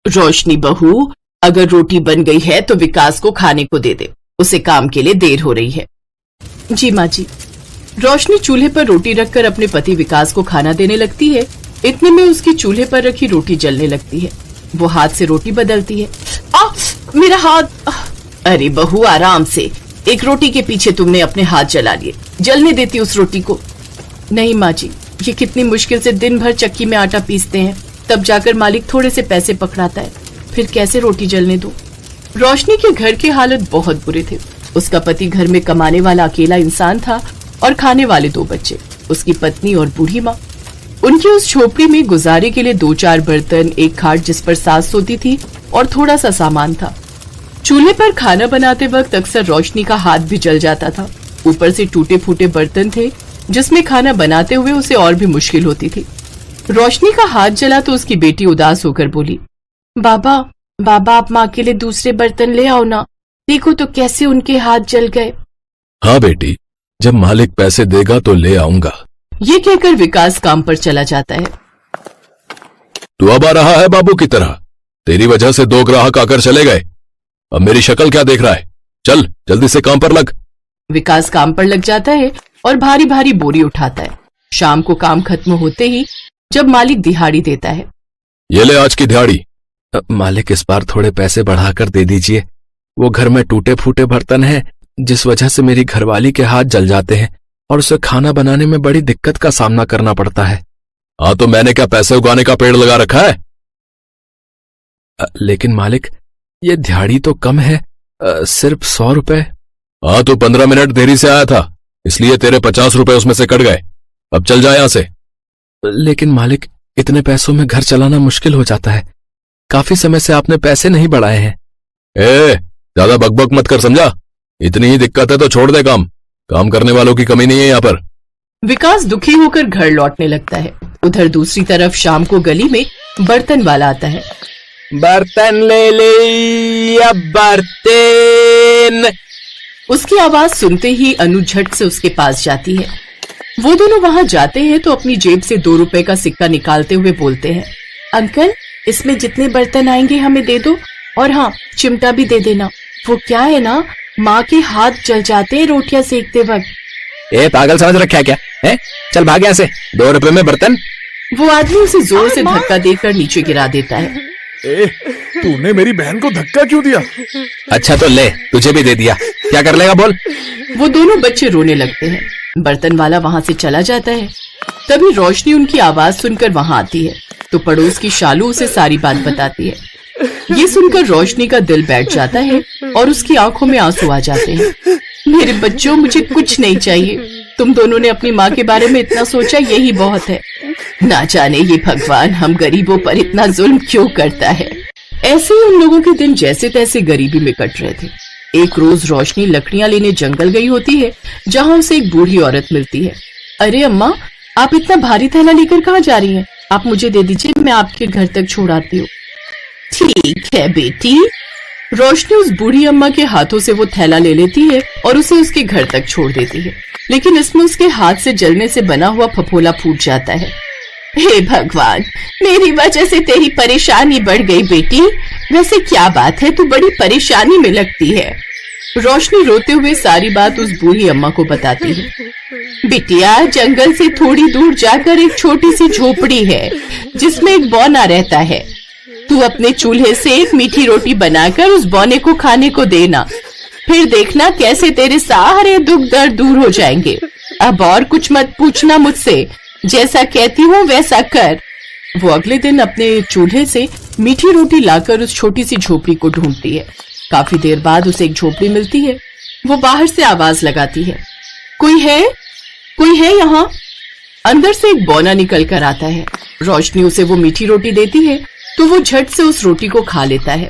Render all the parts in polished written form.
रोशनी बहू, अगर रोटी बन गई है तो विकास को खाने को दे दे, उसे काम के लिए देर हो रही है। जी माँ जी। रोशनी चूल्हे पर रोटी रखकर अपने पति विकास को खाना देने लगती है। इतने में उसकी चूल्हे पर रखी रोटी जलने लगती है। वो हाथ से रोटी बदलती है। मेरा हाथ! अरे बहू, आराम से, एक रोटी के पीछे तुमने अपने हाथ जला लिए, जलने देती उस रोटी को। नहीं माँ जी, ये कितनी मुश्किल से दिन भर चक्की में आटा पीसते हैं, तब जाकर मालिक थोड़े से पैसे पकड़ाता है, फिर कैसे रोटी जलने दो। रोशनी के घर की हालत बहुत बुरे थे। उसका पति घर में कमाने वाला अकेला इंसान था और खाने वाले 2 बच्चे, उसकी पत्नी और बूढ़ी माँ। उनकी उस झोपड़ी में गुजारे के लिए 2-4 बर्तन, एक खाट जिस पर सास सोती थी और थोड़ा सा सामान था। चूल्हे पर खाना बनाते वक्त अक्सर रोशनी का हाथ भी जल जाता था। ऊपर से टूटे फूटे बर्तन थे जिसमें खाना बनाते हुए उसे और भी मुश्किल होती थी। रोशनी का हाथ जला तो उसकी बेटी उदास होकर बोली, बाबा आप माँ के लिए दूसरे बर्तन ले आओ ना, देखो तो कैसे उनके हाथ जल गए। हाँ बेटी, जब मालिक पैसे देगा तो ले आऊंगा। ये कहकर विकास काम पर चला जाता है। तू अब आ रहा है बाबू की तरह, तेरी वजह से 2 ग्राहक आकर चले गए, अब मेरी शक्ल क्या देख रहा है, चल जल्दी से काम पर लग। विकास काम पर लग जाता है और भारी भारी बोरी उठाता है। शाम को काम खत्म होते ही जब मालिक दिहाड़ी देता है। ये ले आज की दिहाड़ी। मालिक इस बार थोड़े पैसे बढ़ाकर दे दीजिए, वो घर में टूटे फूटे बर्तन हैं जिस वजह से मेरी घरवाली के हाथ जल जाते हैं और उसे खाना बनाने में बड़ी दिक्कत का सामना करना पड़ता है। हाँ तो मैंने क्या पैसे उगाने का पेड़ लगा रखा है? लेकिन मालिक, ये दिहाड़ी तो कम है, सिर्फ 100 रुपए। हाँ तो 15 मिनट देरी से आया था, इसलिए तेरे 50 रुपए उसमें से कट गए, अब चल जा यहां से। लेकिन मालिक, इतने पैसों में घर चलाना मुश्किल हो जाता है, काफी समय से आपने पैसे नहीं बढ़ाए हैं। ज्यादा बकबक मत कर, समझा? इतनी ही दिक्कत है तो छोड़ दे काम करने वालों की कमी नहीं है यहाँ पर। विकास दुखी होकर घर लौटने लगता है। उधर दूसरी तरफ शाम को गली में बर्तन वाला आता है। बर्तन ले ले, अब बर्तन। उसकी आवाज सुनते ही अनु झट से उसके पास जाती है। वो दोनों वहां जाते हैं तो अपनी जेब से 2 रुपए का सिक्का निकालते हुए बोलते हैं, अंकल, इसमें जितने बर्तन आएंगे हमें दे दो, और हाँ, चिमटा भी दे देना। वो क्या है ना, माँ के हाथ जल जाते हैं रोटियां सेकते वक्त। पागल समझ रखा है क्या है? चल भाग यहाँ से, 2 रुपए में बर्तन। वो आदमी उसे जोर से धक्का देकर नीचे गिरा देता है। तूने मेरी बहन को धक्का क्यों दिया? अच्छा तो ले, तुझे भी दे दिया, क्या कर लेगा बोल। वो दोनों बच्चे रोने लगते हैं। बर्तन वाला वहां से चला जाता है। तभी रोशनी उनकी आवाज सुनकर वहां आती है तो पड़ोस की शालू उसे सारी बात बताती है। ये सुनकर रोशनी का दिल बैठ जाता है और उसकी आंखों में आंसू आ जाते हैं। मेरे बच्चों, मुझे कुछ नहीं चाहिए, तुम दोनों ने अपनी माँ के बारे में इतना सोचा, यही बहुत है। ना जाने ये भगवान हम गरीबों पर इतना जुल्म क्यों करता है। ऐसे ही उन लोगों के दिन जैसे तैसे गरीबी में कट रहे थे। एक रोज रोशनी लकड़ियां लेने जंगल गई होती है, जहां उसे एक बूढ़ी औरत मिलती है। अरे अम्मा, आप इतना भारी थैला लेकर कहाँ जा रही हैं? आप मुझे दे दीजिए, मैं आपके घर तक छोड़ आती हूँ। ठीक है बेटी। रोशनी उस बूढ़ी अम्मा के हाथों से वो थैला ले लेती है और उसे उसके घर तक छोड़ देती है, लेकिन इसमें उसके हाथ से जलने से बना हुआ फफोला फूट जाता है। हे भगवान, मेरी वजह से तेरी परेशानी बढ़ गई बेटी। वैसे क्या बात है, तू बड़ी परेशानी में लगती है। रोशनी रोते हुए सारी बात उस बूढ़ी अम्मा को बताती है। बिटिया, जंगल से थोड़ी दूर जाकर एक छोटी सी झोपड़ी है जिसमें एक बौना रहता है। तू अपने चूल्हे से एक मीठी रोटी बनाकर उस बौने को खाने को देना, फिर देखना कैसे तेरे सारे दुख दर्द दूर हो जाएंगे। अब और कुछ मत पूछना मुझसे, जैसा कहती हूँ वैसा कर। वो अगले दिन अपने चूल्हे से मीठी रोटी लाकर उस छोटी सी झोपड़ी को ढूंढती है। काफी देर बाद उसे एक झोपड़ी मिलती है। वो बाहर से आवाज लगाती है, कोई है? कोई है यहाँ? अंदर से एक बौना निकल कर आता है। रोशनी उसे वो मीठी रोटी देती है तो वो झट से उस रोटी को खा लेता है।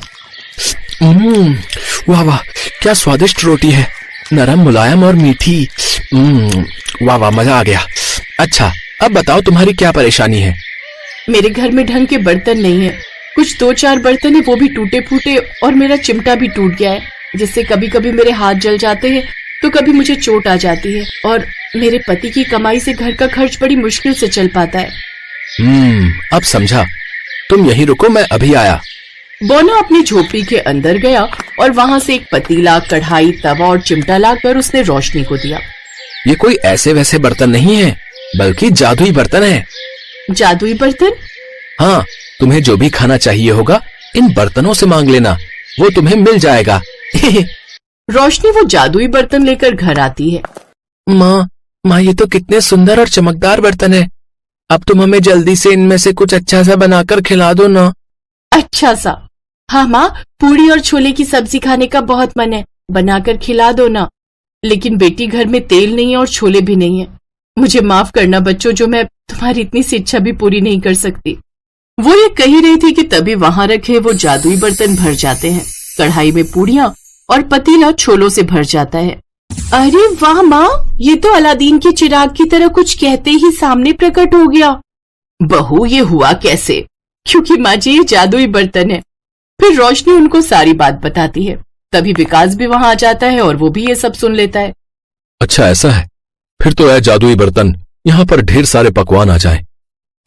वाह वाह, क्या स्वादिष्ट रोटी है, नरम, मुलायम और मीठी। वाह वाह, मजा आ गया। अच्छा, अब बताओ तुम्हारी क्या परेशानी है? मेरे घर में ढंग के बर्तन नहीं है, कुछ 2-4 बर्तन है वो भी टूटे फूटे, और मेरा चिमटा भी टूट गया है, जिससे कभी कभी मेरे हाथ जल जाते हैं तो कभी मुझे चोट आ जाती है, और मेरे पति की कमाई से घर का खर्च बड़ी मुश्किल से चल पाता है। अब समझा, तुम यहीं रुको, मैं अभी आया। बोना अपनी झोपड़ी के अंदर गया और वहां से एक पतीला, कढ़ाई, तवा और चिमटा लाकर उसने रोशनी को दिया। ये कोई ऐसे वैसे बर्तन नहीं है, बल्कि जादुई बर्तन है। जादुई बर्तन? हाँ, तुम्हें जो भी खाना चाहिए होगा इन बर्तनों से मांग लेना, वो तुम्हें मिल जाएगा। रोशनी वो जादुई बर्तन लेकर घर आती है। माँ ये तो कितने सुंदर और चमकदार बर्तन है। अब तुम हमें जल्दी से इनमें से कुछ अच्छा सा बनाकर खिला दो ना। अच्छा सा? हाँ माँ, पूड़ी और छोले की सब्जी खाने का बहुत मन है, बनाकर खिला दो ना। लेकिन बेटी, घर में तेल नहीं है और छोले भी नहीं है। मुझे माफ करना बच्चों, जो मैं तुम्हारी इतनी सी इच्छा भी पूरी नहीं कर सकती। वो ये कही रही थी कि तभी वहां रखे वो जादुई बर्तन भर जाते हैं। कढ़ाई में पूड़ियां और पतीला छोलों से भर जाता है। अरे वाह माँ, ये तो अलादीन के चिराग की तरह कुछ कहते ही सामने प्रकट हो गया। बहू, ये हुआ कैसे? क्योंकि माँ जी, ये जादुई बर्तन है। फिर रोशनी उनको सारी बात बताती है। तभी विकास भी वहां आ जाता है और वो भी ये सब सुन लेता है। अच्छा ऐसा है, फिर तो यह जादुई बर्तन यहाँ पर ढेर सारे पकवान आ जाए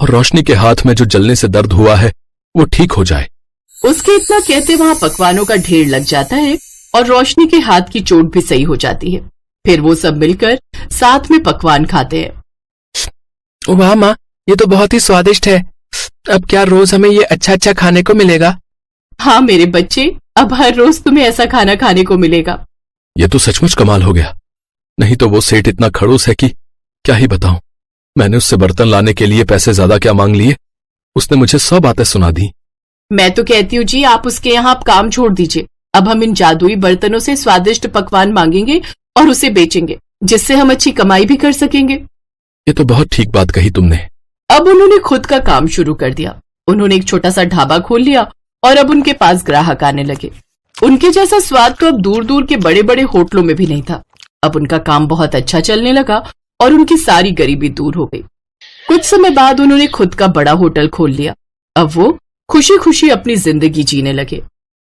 और रोशनी के हाथ में जो जलने से दर्द हुआ है वो ठीक हो जाए। उसके इतना कहते वहां पकवानों का ढेर लग जाता है और रोशनी के हाथ की चोट भी सही हो जाती है। फिर वो सब मिलकर साथ में पकवान खाते हैं। वाह माँ, ये तो बहुत ही स्वादिष्ट है। अब क्या रोज हमें ये अच्छा अच्छा खाने को मिलेगा? हाँ मेरे बच्चे, अब हर रोज तुम्हें ऐसा खाना खाने को मिलेगा। ये तो सचमुच कमाल हो गया। नहीं तो वो सेठ इतना खड़ूस है कि क्या ही बताऊं। मैंने उससे बर्तन लाने के लिए पैसे ज्यादा क्या मांग लिए, उसने मुझे सब बातें सुना दी। मैं तो कहती हूँ जी, आप उसके यहाँ आप काम छोड़ दीजिए। अब हम इन जादुई बर्तनों से स्वादिष्ट पकवान मांगेंगे और उसे बेचेंगे, जिससे हम अच्छी कमाई भी कर सकेंगे। ये तो बहुत ठीक बात कही तुमने। अब उन्होंने खुद का काम शुरू कर दिया। उन्होंने एक छोटा सा ढाबा खोल लिया और अब उनके पास ग्राहक आने लगे। उनके जैसा स्वाद तो अब दूर दूर के बड़े बड़े होटलों में भी नहीं था। अब उनका काम बहुत अच्छा चलने लगा और उनकी सारी गरीबी दूर हो गई। कुछ समय बाद उन्होंने खुद का बड़ा होटल खोल लिया। अब वो खुशी खुशी अपनी जिंदगी जीने लगे।